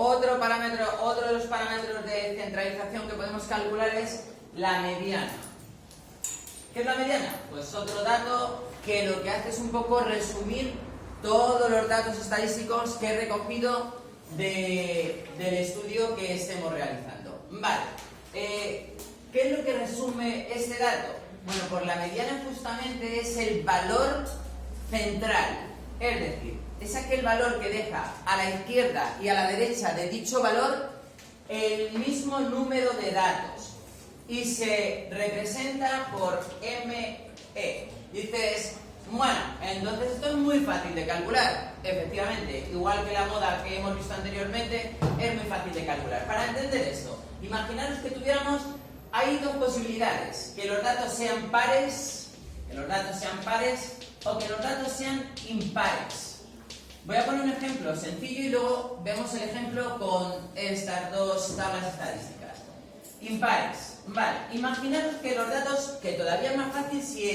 Otro de los parámetros de centralización que podemos calcular es la mediana. ¿Qué es la mediana? Pues otro dato que lo que hace es un poco resumir todos los datos estadísticos que he recogido del estudio que estemos realizando. Vale, ¿qué es lo que resume este dato? Bueno, pues la mediana justamente es el valor central, es decir, es aquel valor que deja a la izquierda y a la derecha de dicho valor el mismo número de datos y se representa por ME. Dices, bueno, entonces esto es muy fácil de calcular. Efectivamente, igual que la moda que hemos visto anteriormente, es muy fácil de calcular. Para entender esto, imaginaros que hay dos posibilidades, que los datos sean pares, o que los datos sean impares. Voy a poner un ejemplo sencillo y luego vemos el ejemplo con estas dos tablas estadísticas. Impares. Vale, imaginaros que los datos, que todavía es más fácil si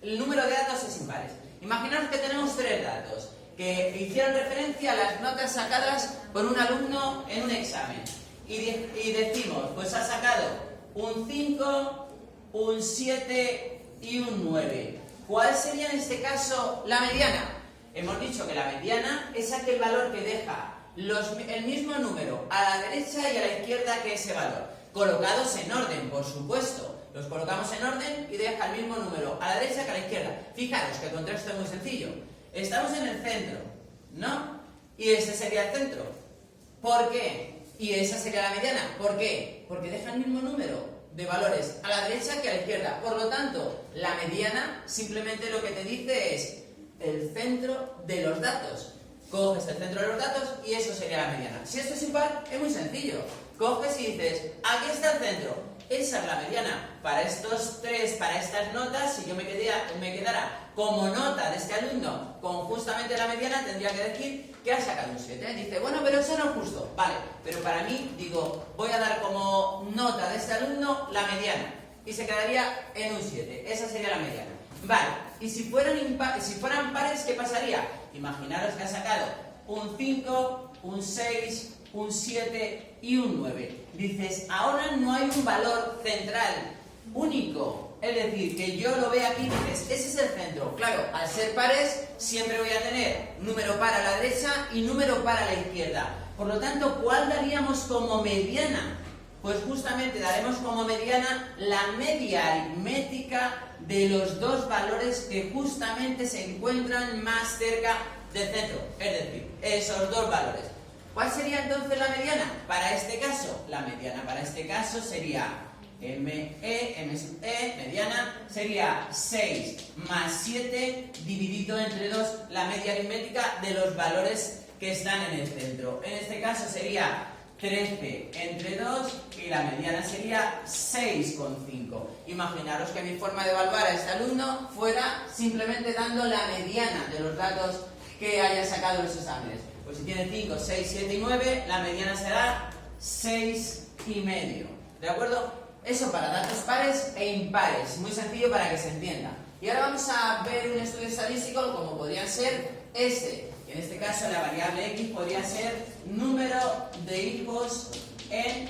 el número de datos es impares. Imaginaros que tenemos tres datos que hicieron referencia a las notas sacadas por un alumno en un examen. Y decimos, pues ha sacado un 5, un 7 y un 9. ¿Cuál sería en este caso la mediana? Hemos dicho que la mediana es aquel valor que deja el mismo número a la derecha y a la izquierda que ese valor. Colocados en orden, por supuesto. Los colocamos en orden y deja el mismo número a la derecha que a la izquierda. Fijaros que el contraste es muy sencillo. Estamos en el centro, ¿no? Y ese sería el centro. ¿Por qué? Y esa sería la mediana. ¿Por qué? Porque deja el mismo número de valores a la derecha que a la izquierda. Por lo tanto, la mediana simplemente lo que te dice es el centro de los datos. Coges el centro de los datos y eso sería la mediana. Si esto es impar, es muy sencillo. Coges y dices, aquí está el centro. Esa es la mediana. Para estos tres, para estas notas, si yo me quedara como nota de este alumno con justamente la mediana, tendría que decir que ha sacado un 7. Dice, bueno, pero eso no es justo. Vale, pero para mí, digo, voy a dar como nota de este alumno la mediana. Y se quedaría en un 7. Esa sería la mediana. Vale, y si fueran pares, ¿qué pasaría? Imaginaros que ha sacado un 5, un 6, un 7 y un 9. Dices, ahora no hay un valor central único. Es decir, que yo lo vea aquí y dices, ese es el centro. Claro, al ser pares, siempre voy a tener número par a la derecha y número par a la izquierda. Por lo tanto, ¿cuál daríamos como mediana? Pues justamente daremos como mediana la media aritmética de los dos valores que justamente se encuentran más cerca del centro. Es decir, esos dos valores. ¿Cuál sería entonces la mediana? Para este caso, la mediana para este caso sería M sub E, mediana, sería 6 más 7 dividido entre 2, la media aritmética de los valores que están en el centro. En este caso sería 13 entre 2 y la mediana sería 6,5. Imaginaros que mi forma de evaluar a este alumno fuera simplemente dando la mediana de los datos que haya sacado en los exámenes. Pues si tiene 5, 6, 7 y 9, la mediana será 6,5. ¿De acuerdo? Eso para datos pares e impares. Muy sencillo para que se entienda. Y ahora vamos a ver un estudio estadístico como podría ser este. En este caso la variable X podría ser número de hijos en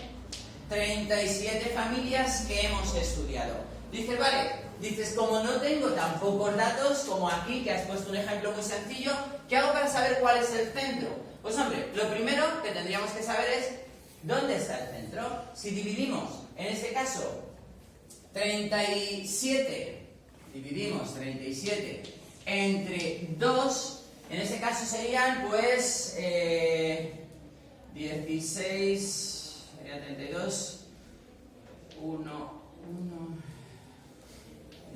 37 familias que hemos estudiado. Dices, vale, como no tengo tan pocos datos como aquí, que has puesto un ejemplo muy sencillo, ¿qué hago para saber cuál es el centro? Pues hombre, lo primero que tendríamos que saber es ¿dónde está el centro? Si dividimos, en este caso, dividimos 37 entre 2, en este caso serían, pues, 16, sería 32, 1,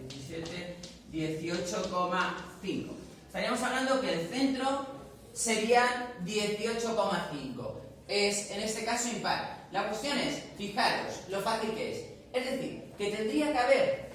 17, 18,5. Estaríamos hablando que el centro sería 18,5. Es, en este caso, impar. La cuestión es, fijaros lo fácil que es. Es decir, que tendría que haber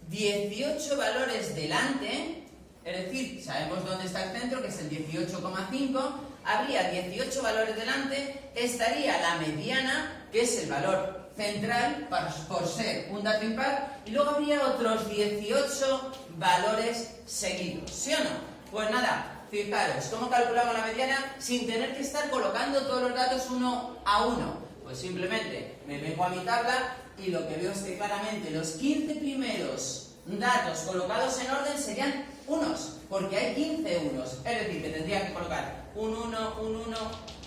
18 valores delante. Es decir, sabemos dónde está el centro, que es el 18,5, habría 18 valores delante, estaría la mediana, que es el valor central, por ser un dato impar, y luego habría otros 18 valores seguidos, ¿sí o no? Pues nada, fijaros, ¿cómo calculamos la mediana sin tener que estar colocando todos los datos uno a uno? Pues simplemente me vengo a mi tabla y lo que veo es que claramente los 15 primeros datos colocados en orden serían unos, porque hay 15 unos, es decir, que tendría que colocar un 1,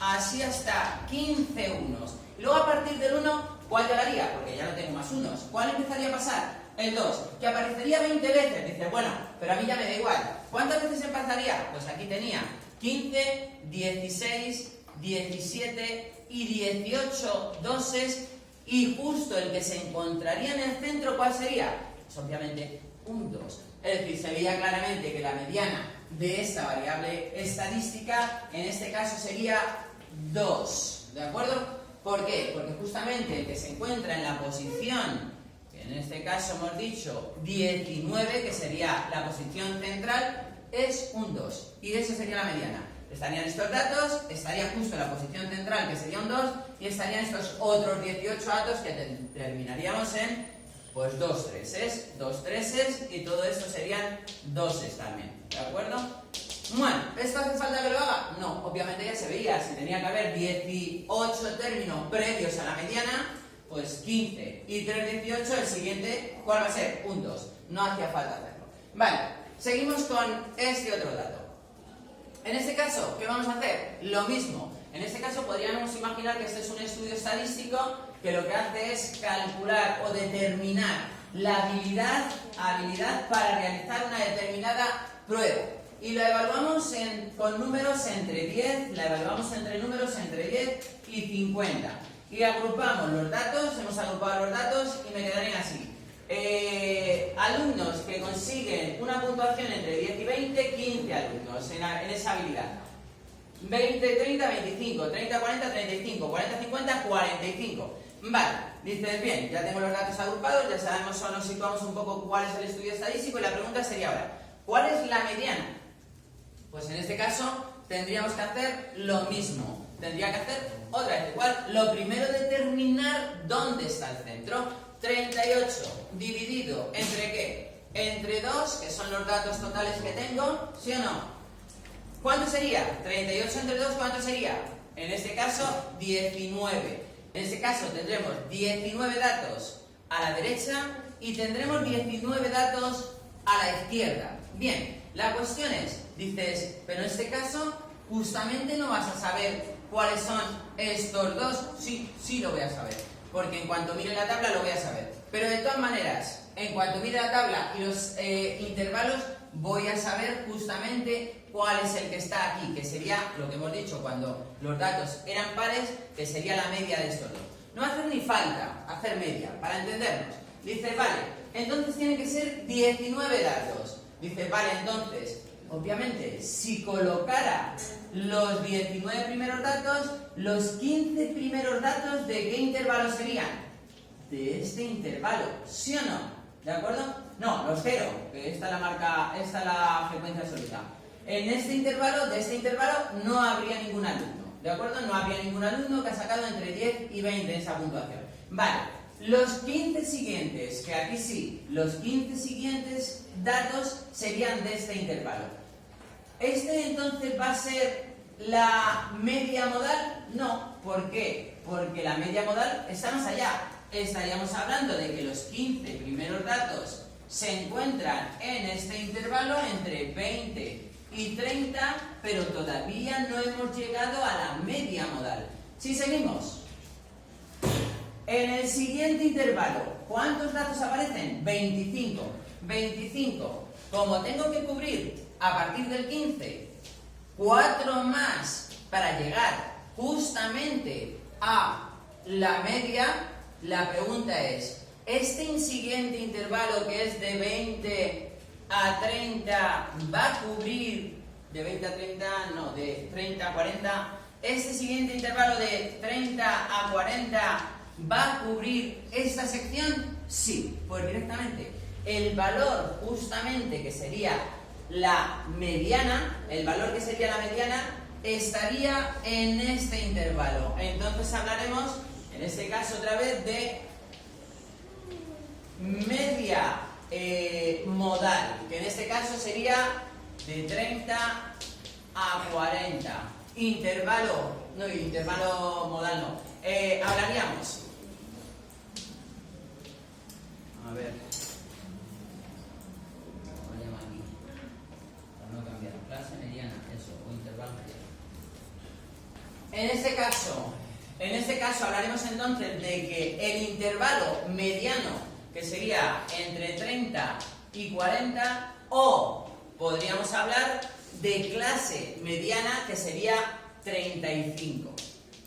así hasta 15 unos. Y luego a partir del 1, ¿cuál llegaría? Porque ya no tengo más unos. ¿Cuál empezaría a pasar? El 2, que aparecería 20 veces. Dice, bueno, pero a mí ya me da igual. ¿Cuántas veces empezaría? Pues aquí tenía 15, 16, 17 y 18 doses, y justo el que se encontraría en el centro, ¿cuál sería? Pues obviamente un 2. Es decir, se veía claramente que la mediana de esta variable estadística, en este caso sería 2. ¿De acuerdo? ¿Por qué? Porque justamente el que se encuentra en la posición, que en este caso hemos dicho 19, que sería la posición central, es un 2. Y eso sería la mediana. Estarían estos datos, estaría justo en la posición central, que sería un 2, y estarían estos otros 18 datos que terminaríamos en, pues, 2 treses, y todo esto serían doses también, ¿de acuerdo? Bueno, ¿esto hace falta que lo haga? No, obviamente ya se veía, si tenía que haber 18 términos previos a la mediana, pues 15 y 3, 18, el siguiente, ¿cuál va a ser? Un 2, no hacía falta hacerlo. Vale, seguimos con este otro dato. En este caso, ¿qué vamos a hacer? Lo mismo. En este caso podríamos imaginar que este es un estudio estadístico que lo que hace es calcular o determinar la habilidad para realizar una determinada prueba. Y la evaluamos con números entre 10, la evaluamos entre números entre 10 y 50. Y agrupamos los datos, hemos agrupado los datos y me quedarían así. Alumnos que consiguen una puntuación entre 10 y 20, 15 alumnos en esa habilidad. 20, 30, 25, 30, 40, 35, 40, 50, 45. Vale, dices, bien, ya tengo los datos agrupados, ya sabemos o nos situamos un poco cuál es el estudio estadístico, y la pregunta sería ahora, ¿cuál es la mediana? Pues en este caso tendríamos que hacer lo mismo. Tendría que hacer otra vez igual. Lo primero, determinar dónde está el centro. 38 dividido entre ¿qué? Entre 2, que son los datos totales que tengo, ¿sí o no? ¿Cuánto sería? 38 entre 2, ¿cuánto sería? En este caso, 19. En este caso tendremos 19 datos a la derecha y tendremos 19 datos a la izquierda. Bien, la cuestión es, dices, pero en este caso justamente no vas a saber cuáles son estos dos. Sí lo voy a saber, porque en cuanto mire la tabla lo voy a saber. Pero de todas maneras, en cuanto mire la tabla y los intervalos, voy a saber justamente cuál es el que está aquí, que sería lo que hemos dicho cuando los datos eran pares, que sería la media de estos dos. No hace ni falta hacer media, para entendernos. Dice, vale, entonces tiene que ser 19 datos. Dice, vale, entonces, obviamente, si colocara los 19 primeros datos, los 15 primeros datos, ¿de qué intervalo serían? De este intervalo, ¿sí o no? ¿De acuerdo? No, los 0, que esta es la frecuencia absoluta. En este intervalo, de este intervalo, no habría ningún alumno, ¿de acuerdo? No habría ningún alumno que ha sacado entre 10 y 20 en esa puntuación. Vale, los 15 siguientes, que aquí sí, los 15 siguientes datos serían de este intervalo. ¿Este entonces va a ser la media modal? No, ¿por qué? Porque la media modal está más allá. Estaríamos hablando de que los 15 primeros datos se encuentran en este intervalo entre 20 y 30, pero todavía no hemos llegado a la media modal. Si seguimos, en el siguiente intervalo, ¿cuántos datos aparecen? 25. 25. Como tengo que cubrir a partir del 15 4 más para llegar justamente a la media, la pregunta es, ¿este siguiente intervalo que es de 20 a 30 va a cubrir, de 20 a 30, no, de 30 a 40, este siguiente intervalo de 30 a 40 va a cubrir esta sección? Sí, pues directamente el valor justamente que sería la mediana, el valor que sería la mediana estaría en este intervalo. Entonces hablaremos, en este caso otra vez, de media modal, que en este caso sería de 30 a 40. Intervalo modal no. Hablaríamos. A ver. Vayamos aquí. Para no cambiar. Clase mediana, eso, o intervalo mediano. En este caso hablaremos entonces de que el intervalo mediano, que sería entre 30 y 40, o podríamos hablar de clase mediana, que sería 35.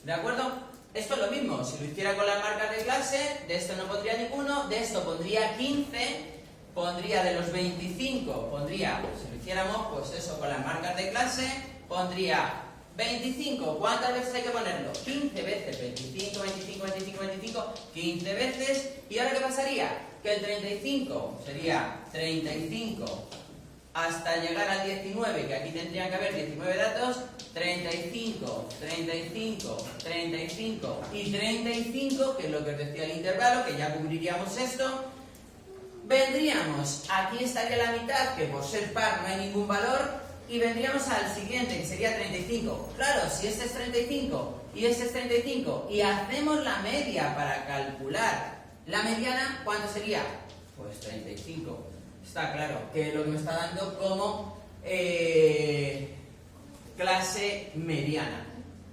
¿De acuerdo? Esto es lo mismo, si lo hiciera con las marcas de clase, de esto no pondría ninguno, de esto pondría 15, pondría de los 25, pondría, si lo hiciéramos, pues eso, con las marcas de clase, pondría 25, ¿cuántas veces hay que ponerlo? 15 veces, 25, 25, 25, 25, 15 veces. ¿Y ahora qué pasaría? Que el 35 sería 35 hasta llegar al 19, que aquí tendrían que haber 19 datos, 35, 35, 35 y 35, que es lo que os decía el intervalo, que ya cubriríamos esto. Vendríamos, aquí estaría la mitad, que por ser par no hay ningún valor, y vendríamos al siguiente, que sería 35. Claro, si este es 35 y este es 35 y hacemos la media para calcular la mediana, ¿cuánto sería? Pues 35. Está claro que es lo que me está dando como clase mediana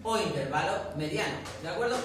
o intervalo mediano, ¿de acuerdo?